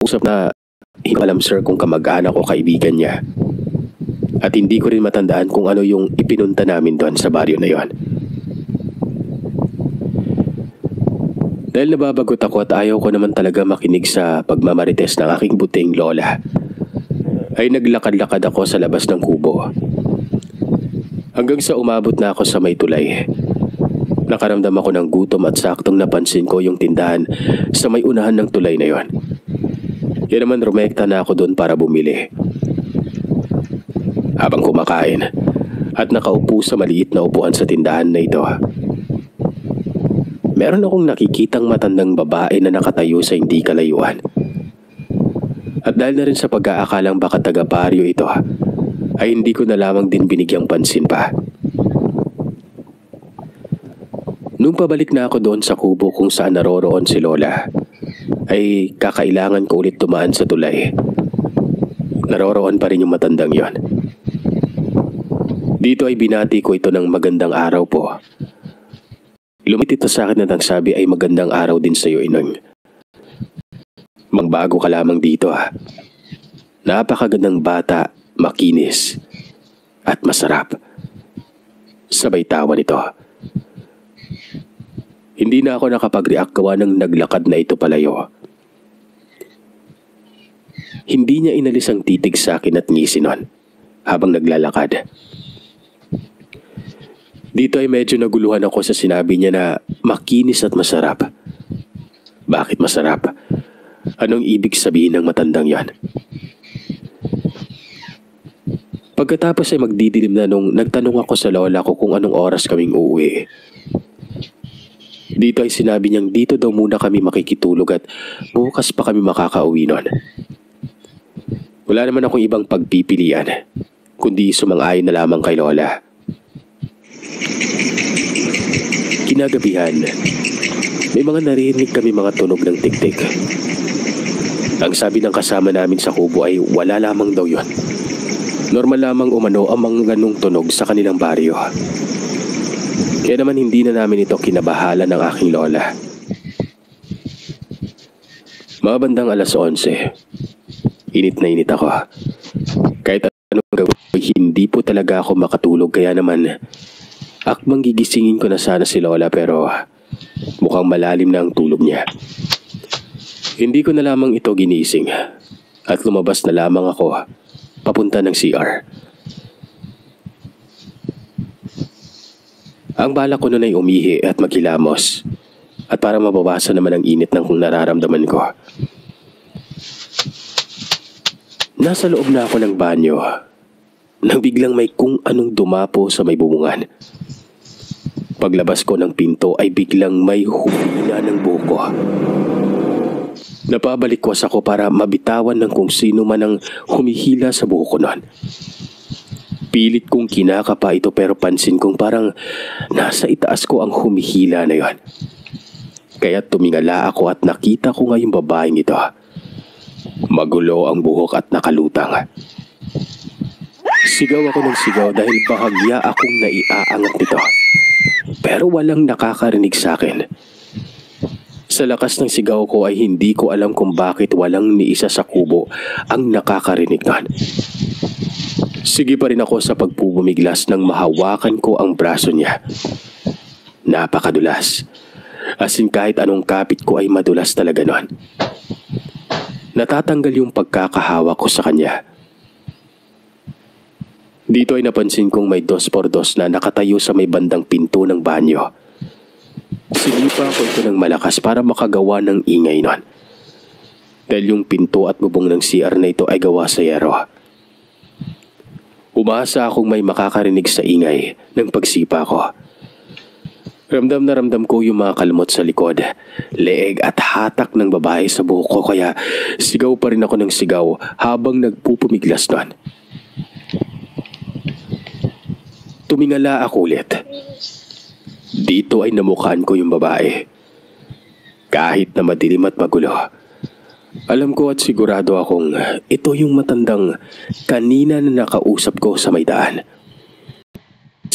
Usap na hindi ko alam sir kung kamag-anak o kaibigan niya. At hindi ko rin matandaan kung ano yung ipinunta namin doon sa baryo na yon. Dahil nababagot ako at ayaw ko naman talaga makinig sa pagmamarites ng aking buting lola, ay naglakad-lakad ako sa labas ng kubo. Hanggang sa umabot na ako sa may tulay. Nakaramdam ako ng gutom at saktong napansin ko yung tindahan sa may unahan ng tulay na yon. Kaya naman rumekta na ako doon para bumili. Habang kumakain at nakaupo sa maliit na upuan sa tindahan na ito, meron akong nakikitang matandang babae na nakatayo sa hindi kalayuan. At dahil na rin sa pag-aakalang baka taga-baryo ito, ay hindi ko na lamang din binigyang pansin pa. Nung pabalik na ako doon sa kubo kung saan naroroon si Lola, ay kakailangan ko ulit tumaan sa tulay. Naroroon pa rin yung matandang yon. Dito ay binati ko ito ng magandang araw po. Lumapit ito sa akin at nagsabi ay magandang araw din sa iyo, Inong. Mangbago ka lamang dito ha. Napakagandang bata, makinis, at masarap. Sabay tawa nito. Hindi na ako nakapag-react gawa ng naglakad na ito palayo. Hindi niya inalis ang titig sa akin at ngisi nun habang naglalakad. Dito ay medyo naguluhan ako sa sinabi niya na makinis at masarap. Bakit masarap? Anong ibig sabihin ng matandang yan? Pagkatapos ay magdidilim na nung nagtanong ako sa lola ko kung anong oras kaming uuwi. Dito ay sinabi niyang dito daw muna kami makikitulog at bukas pa kami makakauwi nun. Wala naman akong ibang pagpipilian, kundi sumang-ayon na lamang kay lola. Kinagabihan, may mga narinig kami mga tunog ng tiktik. Ang sabi ng kasama namin sa kubo ay wala lamang daw yon. Normal lamang umano ang mga ganong tunog sa kanilang baryo. Kaya naman hindi na namin ito kinabahala ng aking lola. Mga bandang 11:00, init na init ako. Kahit anong gawin, hindi po talaga ako makatulog kaya naman akmang gigisingin ko na sana si lola pero mukhang malalim na ang tulog niya. Hindi ko na lamang ito ginising at lumabas na lamang ako papunta ng CR. Ang balak ko nun ay umihi at maghilamos at para mabawasan naman ang init ng kung nararamdaman ko. Nasa loob na ako ng banyo nang biglang may kung anong dumapo sa may bubungan. Paglabas ko ng pinto ay biglang may humina ng buhok ko. Napabalikwas ako para mabitawan ng kung sino man ang humihila sa buhok ko noon. Pilit kong kinakapa ito pero pansin kong parang nasa itaas ko ang humihila na yon. Kaya tumingala ako at nakita ko nga yung babaeng ito. Magulo ang buhok at nakalutang. Sigaw ako ng sigaw dahil bahagya akong naiaangat nito. Pero walang nakakarinig sa akin. Sa lakas ng sigaw ko ay hindi ko alam kung bakit walang ni isa sa kubo ang nakakarinig nun. Sige pa rin ako sa pagpupumiglas nang mahawakan ko ang braso niya. Napakadulas. As in kahit anong kapit ko ay madulas talaga nun. Natatanggal yung pagkakahawa ko sa kanya. Dito ay napansin kong may 2x2 na nakatayo sa may bandang pinto ng banyo. Sinipa ko ito ng malakas para makagawa ng ingay nun. Dahil yung pinto at bubong ng CR na ito ay gawa sa yero. Umasa akong may makakarinig sa ingay ng pagsipa ko. Ramdam na ramdam ko yung mga kalmot sa likod, leeg at hatak ng babae sa buhok ko kaya sigaw pa rin ako ng sigaw habang nagpupumiglas nun. Tumingala ako ulit. Dito ay namukhaan ko yung babae. Kahit na madilim at magulo, alam ko at sigurado akong ito yung matandang kanina na nakausap ko sa may daan.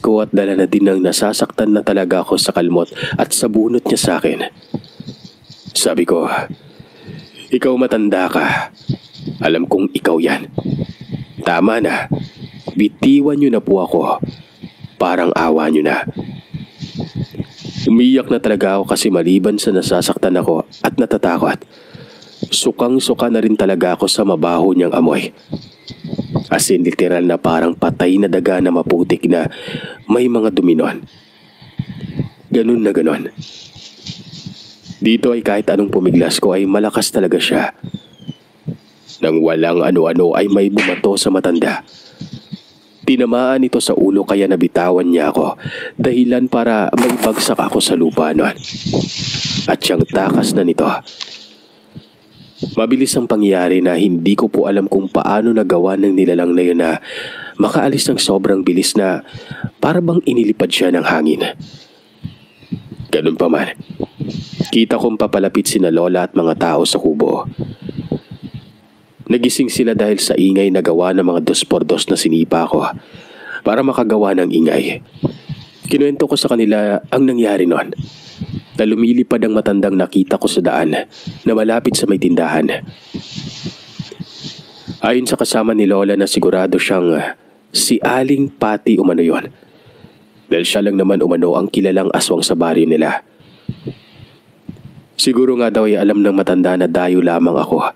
Ko at dala na din ng nasasaktan na talaga ako sa kalmot at sa bunot niya sa akin. Sabi ko, Ikaw matanda ka. Alam kong ikaw yan. Tama na. Bitiwan niyo na po ako. Parang awa niyo na. Umiyak na talaga ako kasi maliban sa nasasaktan ako at natatakot, sukang-suka na rin talaga ako sa mabaho niyang amoy. As in literal na parang patay na daga na maputik na may mga duminon. Ganun na ganun. Dito ay kahit anong pumiglas ko ay malakas talaga siya. Nang walang ano-ano ay may bumato sa matanda. Tinamaan ito sa ulo kaya nabitawan niya ako, dahilan para maibagsak ako sa lupa noon. At siyang takas na nito. Mabilis ang pangyayari na hindi ko po alam kung paano nagawa ng nilalang na yun na makaalis ng sobrang bilis na para bang inilipad siya ng hangin. Ganun pa man. Kita kong papalapit sina lola at mga tao sa kubo. Nagising sila dahil sa ingay na gawa ng mga 2x2 na sinipa ko para makagawa ng ingay. Kinuwento ko sa kanila ang nangyari noon. Na lumilipad ang matandang nakita ko sa daan na malapit sa may tindahan. Ayon sa kasama ni lola na sigurado siyang si Aling Pati umano yon. Dahil siya lang naman umano ang kilalang aswang sa baryo nila. Siguro nga daw ay alam ng matanda na dayo lamang ako.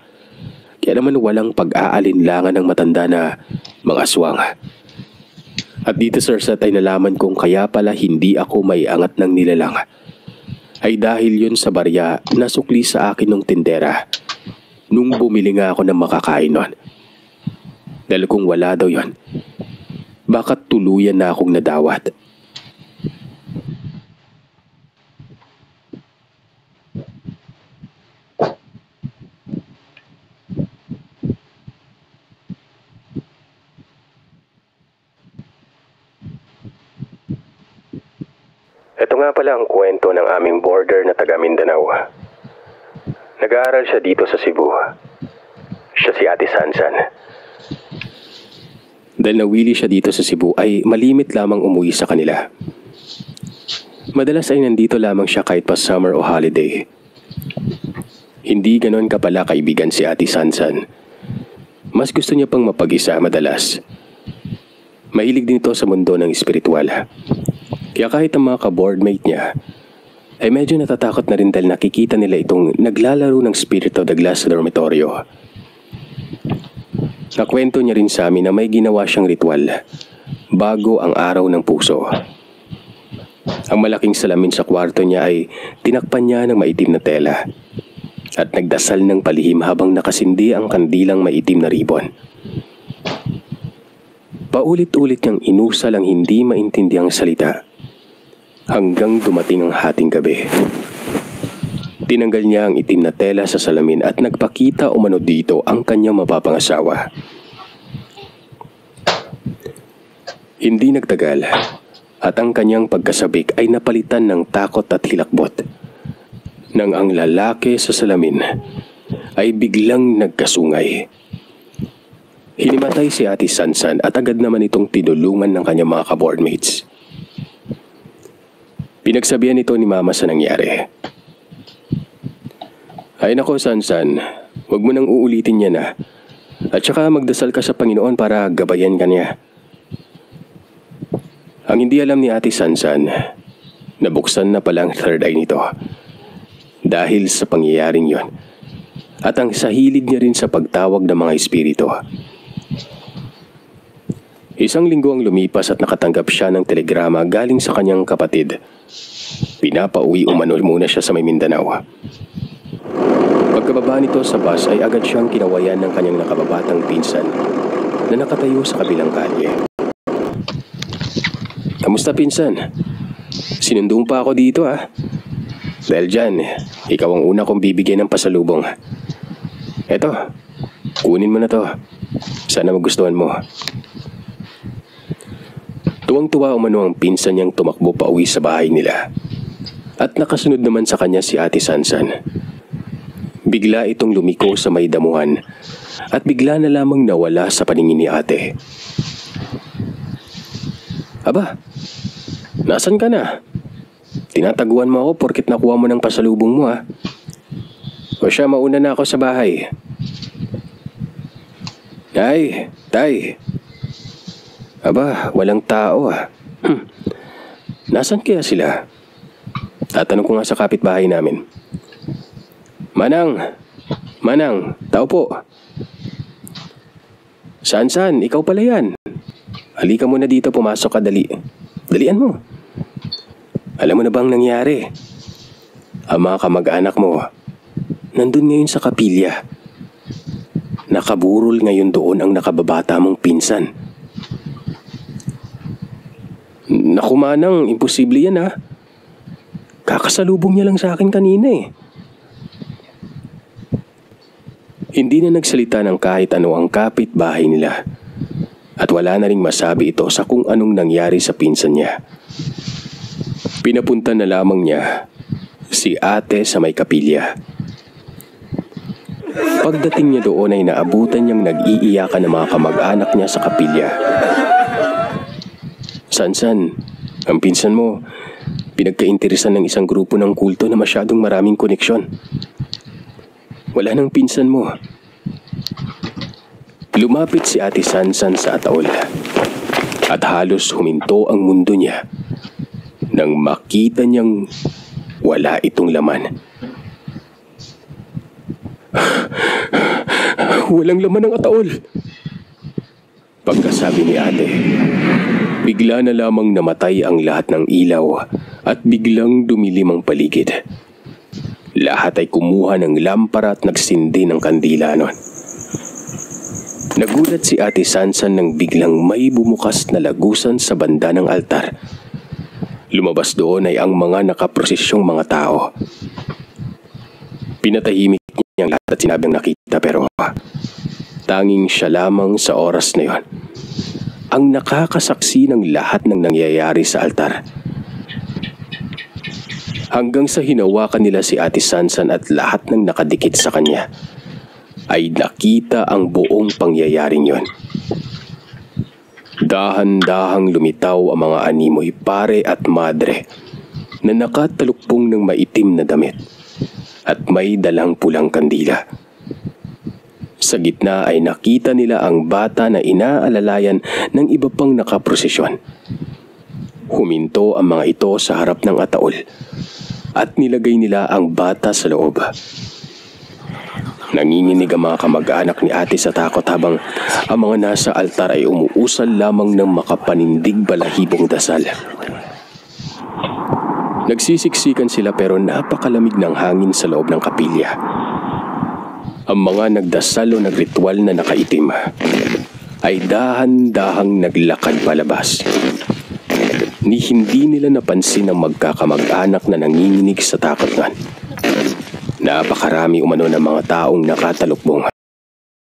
Kaya naman walang pag-aalinlangan ng matanda na mga aswang. At dito sir sa ay nalaman kong kaya pala hindi ako may angat ng nilalang. Ay dahil yun sa barya na sukli sa akin ng tindera nung bumili nga ako ng makakain nun. Dahil kung wala daw yun, baka tuluyan na akong nadawat. Ito nga pala ang kwento ng aming border na taga Mindanao. Nag-aaral siya dito sa Cebu. Siya si Ate Sansan. Dahil nawili siya dito sa Cebu ay malimit lamang umuwi sa kanila. Madalas ay nandito lamang siya kahit pa summer o holiday. Hindi ganon ka pala kaibigan si Ate Sansan. Mas gusto niya pang mapag-isa madalas. Mahilig din ito sa mundo ng espiritual. Kaya kahit ang mga ka-boardmate niya, ay medyo natatakot na rin dahil nakikita nila itong naglalaro ng Spirit of the Glass sa dormitoryo. Nakwento niya rin sa amin na may ginawa siyang ritual bago ang araw ng puso. Ang malaking salamin sa kwarto niya ay tinakpan niya ng maitim na tela at nagdasal ng palihim habang nakasindi ang kandilang maitim na ribon. Paulit-ulit niyang inusal ang hindi maintindihang salita. Hanggang dumating ang hating gabi. Tinanggal niya ang itim na tela sa salamin at nagpakita umano dito ang kanyang mapapangasawa. Hindi nagtagal at ang kanyang pagkasabik ay napalitan ng takot at hilakbot. Nang ang lalaki sa salamin ay biglang nagkasungay. Hinimatay si Ate Sansan at agad naman itong tinulungan ng kanyang mga ka-boardmates. Pinagsabihan ito ni Mama sa nangyari. Ay nako Sansan, huwag mo nang uulitin yan ah. At saka magdasal ka sa Panginoon para gabayan ka niya. Ang hindi alam ni Ate Sansan, nabuksan na palang third eye nito. Dahil sa pangyayaring yon. At ang sahilid niya rin sa pagtawag ng mga espiritu. Isang linggo ang lumipas at nakatanggap siya ng telegrama galing sa kanyang kapatid. Pinapauwi umano muna siya sa may Mindanao. Pagkababa nito sa bus ay agad siyang kinawayan ng kanyang nakababatang pinsan na nakatayo sa kabilang kalye. Kamusta pinsan? Sinundong pa ako dito ah. Dahil dyan, ikaw ang una kong bibigyan ng pasalubong. Eto, kunin mo na to. Sana magustuhan mo. Tuwang-tuwa umano ang pinsan niyang tumakbo pa uwi sa bahay nila. At nakasunod naman sa kanya si Ate Sansan. Bigla itong lumiko sa may damuhan at bigla na lamang nawala sa paningin ni ate. Aba, nasan ka na? Tinataguan mo ako porket nakuha mo ng pasalubong mo ah. O siya, mauna na ako sa bahay. Ay, tay. Aba, walang tao ah. Nasaan kaya sila? Tatanong ko nga sa kapitbahay namin. Manang! Manang, tao po. Saan? Ikaw pala yan. Halika muna dito, pumasok ka, dali. Dalian mo. Alam mo na bang nangyari? Ang mga kamag-anak mo, nandun ngayon sa kapilya. Nakaburol ngayon doon ang nakababata mong pinsan. Naku Manang, imposible yan ha. Kakasalubong niya lang sa akin kanina eh. Hindi na nagsalita ng kahit ano ang kapitbahay nila. At wala na ring masabi ito sa kung anong nangyari sa pinsan niya. Pinapunta na lamang niya si ate sa may kapilya. Pagdating niya doon ay naabutan niyang nag-iiyakan ng mga kamag-anak niya sa kapilya. San, ang pinsan mo, pinagkainteresan ng isang grupo ng kulto na masyadong maraming koneksyon. Wala nang pinsan mo. Lumapit si Ate Sansan sa ataol at halos huminto ang mundo niya nang makita niyang wala itong laman. Walang laman ang ataol. Pagkasabi ni ate, bigla na lamang namatay ang lahat ng ilaw at biglang dumilim ang paligid. Lahat ay kumuha ng lampara at nagsindi ng kandila nun. Nagulat si Ate Sansan nang biglang may bumukas na lagusan sa banda ng altar. Lumabas doon ay ang mga nakaprosesyong mga tao. Pinatahimik niya ang lahat at sinabing nakita pero tanging siya lamang sa oras na yon ang nakakasaksi ng lahat ng nangyayari sa altar. Hanggang sa hinawakan nila si Ate Sansan at lahat ng nakadikit sa kanya ay nakita ang buong pangyayaring yon. Dahan-dahang lumitaw ang mga animoy pare at madre na nakatalukpong ng maitim na damit at may dalang pulang kandila. Sa gitna ay nakita nila ang bata na inaalalayan ng iba pang nakaprosesyon. Huminto ang mga ito sa harap ng ataol at nilagay nila ang bata sa loob. Nanginginig ang mga kamag-anak ni ate sa takot habang ang mga nasa altar ay umuusal lamang ng makapanindig balahibong dasal. Nagsisiksikan sila pero napakalamig ng hangin sa loob ng kapilya. Ang mga nagdasal o nagritual na nakaitim ay dahan-dahang naglakad palabas. Hindi nila napansin ang magkakamag-anak na nanginginig sa takot nga. Napakarami umano ng mga taong nakatalukbong.